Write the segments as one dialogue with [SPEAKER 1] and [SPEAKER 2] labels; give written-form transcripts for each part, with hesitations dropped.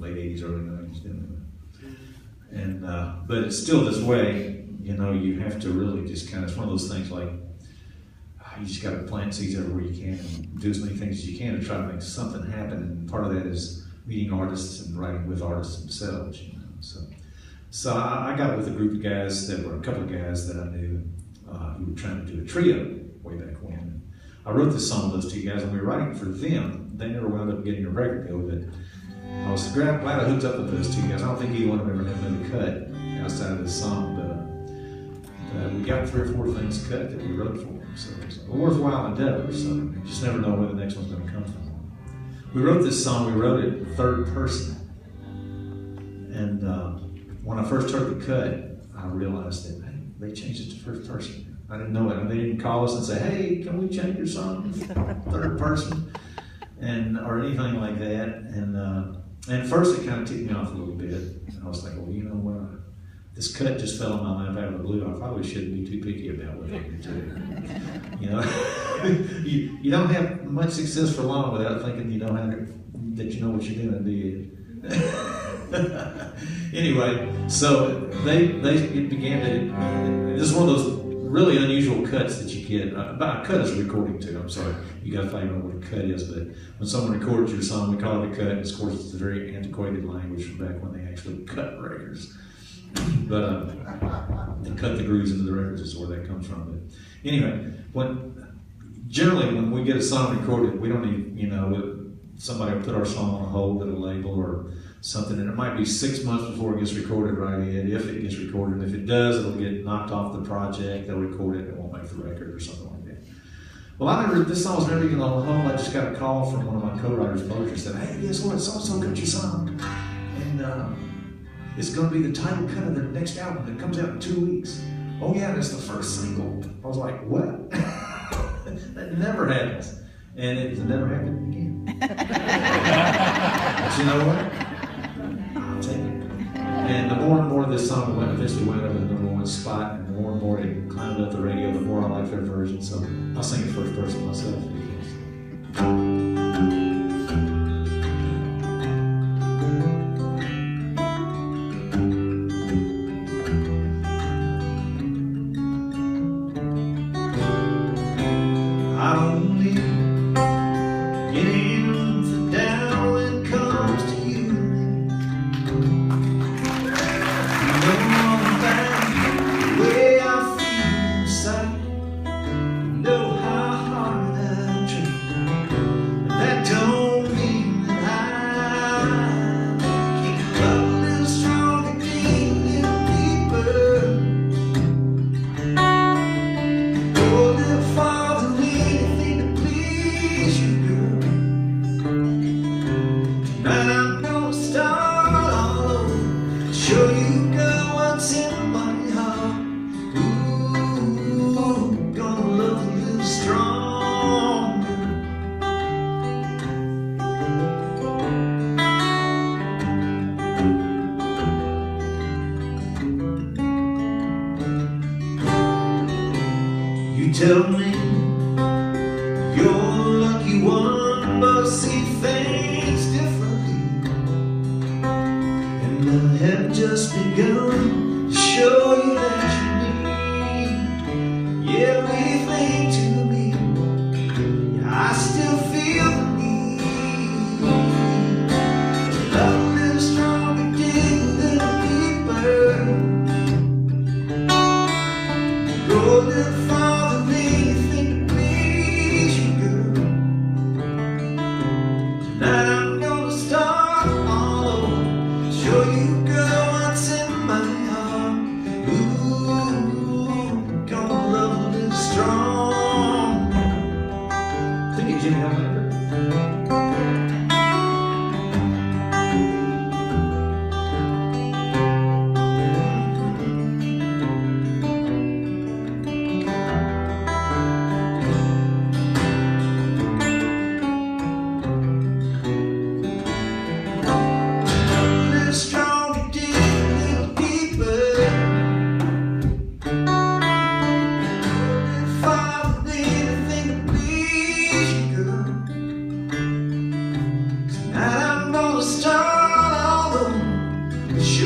[SPEAKER 1] late 80s, early 90s, didn't it? And, but it's still this way, you know, you have to really just kind of, it's one of those things like, you just got to plant seeds everywhere you can and do as many things as you can to try to make something happen. And part of that is meeting artists and writing with artists themselves, you know. So I got with a group of guys that were a couple of guys that I knew who were trying to do a trio way back when. I wrote this song with those two guys, and we were writing for them. They never wound up getting a record deal, but I was glad I hooked up with those two guys. I don't think either one of them ever had another cut outside of this song, but we got 3 or 4 things cut that we wrote for them. So it was a worthwhile endeavor, so you just never know where the next one's going to come from. We wrote this song, we wrote it third person. And when I first heard the cut, I realized that, hey, they changed it to first person. I didn't know it. They didn't call us and say, hey, can we change your song to third person? Or anything like that. And at first it kind of ticked me off a little bit. And I was like, well, you know what? This cut just fell on my lap out of the blue. I probably shouldn't be too picky about what they can do. You know, you don't have much success for long without thinking you know that you know what you're doing, do you? Anyway, so it began to. This is one of those really unusual cuts that you get. A cut is a recording too. I'm sorry, you got to think about what a cut is. But when someone records your song, we call it a cut. Of course, it's a very antiquated language from back when they actually cut records. But they cut the grooves into the records is where that comes from. But anyway, generally when we get a song recorded, we don't need, you know, somebody will put our song on hold at a label or something, and it might be 6 months before it gets recorded right in, if it gets recorded. If it does, it'll get knocked off the project, they'll record it, and it won't make the record or something like that. Well, this song was never even on hold. I just got a call from one of my co-writers, publisher, said, hey, guess what, so-and-so got your song. And it's going to be the title cut of the next album that comes out in 2 weeks. Oh yeah, that's the first single. I was like, what? That never happens. And it never happened again. But you know what? I'll take it. And the more and more this song eventually went up in the #1 spot, and the more it climbed up the radio, the more I liked their version. So I'll sing it first person myself. Tell me you're the lucky one, but see things differently. And I have just begun to show you that you mean everything to me. Yeah, I still feel the need to love a little stronger, dig a little deeper, go a little farther. Jimmy,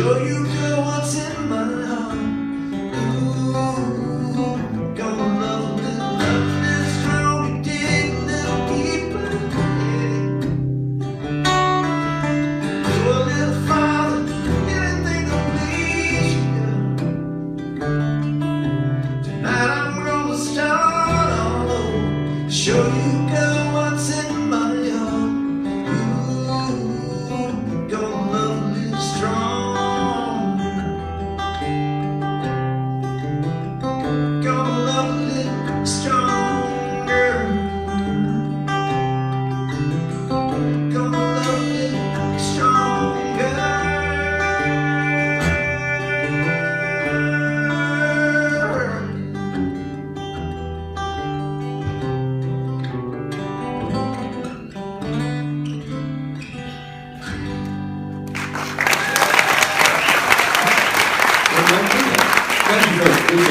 [SPEAKER 2] Sure you girl what's in my heart. Ooh, gonna love a little stronger, dig a little deeper, yeah. Go a little farther, anything to please you. Tonight I'm gonna start all over. Show you girl what's in my heart. Ooh, gonna love a little stronger. Gonna love a little stronger. Gonna love a little stronger.
[SPEAKER 3] Thank you, folks.